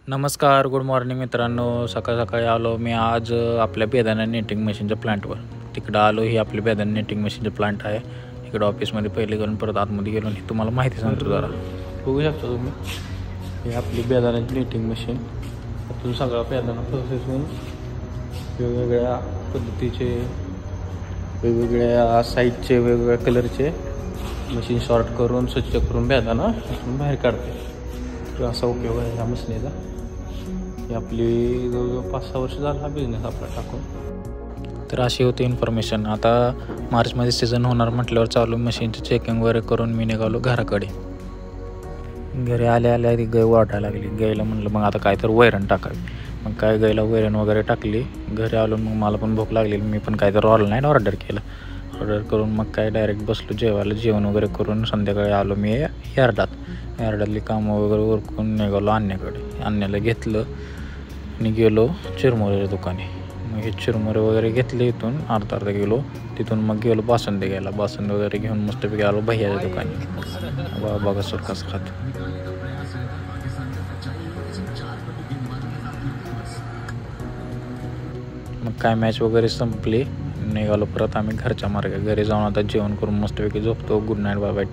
नमस्कार, good morning मित्रांनो. सकाळी आलो मी आज आपल्या बेदाणा नेटिंग मशीनच्या प्लांटवर. तिकडं आलो. ही आपली बेदाणा नेटिंग मशीनचं प्लांट आहे. इकडं ऑफिसमध्ये पहिले गेलो, परत आतमध्ये गेलो. ही तुम्हाला माहिती सांगतो जरा. बघू शकता तुम्ही, ही आपली बेदाण्याची नेटिंग मशीन. त्यातून सगळा बेदाणा प्रोसेस होऊन वेगवेगळ्या पद्धतीचे, वेगवेगळ्या साईजचे, वेगवेगळ्या कलरचे मशीन शॉर्ट करून स्वच्छ करून बेदाणा बाहेर काढते. तर असा उपयोग आहे ह्या मशीनीचा. ही आपली जवळजवळ 5-6 वर्ष झाला हा बिझनेस आपला टाकून. तर अशी होती इन्फॉर्मेशन. आता मार्चमध्ये सीझन होणार म्हटल्यावर चालू मशीनची चेकिंग वगैरे करून मी निघालो घराकडे. घरी आल्या ती गाय वाटायला लागली. गायला म्हणलं मग आता काय तर वैरण टाकावी. मग काय गायला वैरण वगैरे टाकली. घरी आलो मग मला पण भूक लागली. मी पण काय तर ऑनलाईन ऑर्डर केलं. ऑर्डर करून मग काय डायरेक्ट बसलो जेवायला. जेवण वगैरे करून संध्याकाळी आलो मी यार्डातली कामं वगैरे उरकून निघालो अन्याकडे. अन्याला घेतलं आणि गेलो चिरमुऱ्याच्या दुकानी. मग हे चिरमुरे वगैरे घेतले इथून अर्धा किलो. तिथून मग गेलो बासुंदी घ्यायला. बासुंदी वगैरे घेऊन मस्तपैकी आलो भैयाच्या दुकानी. बघा सर कसं खातो. मग काय मॅच वगैरे संपली. निघालो परत आम्ही घरच्या मार्गे. घरी जाऊन आता जेवण करून मस्तपैकी झोपतो. Good night, bye bye.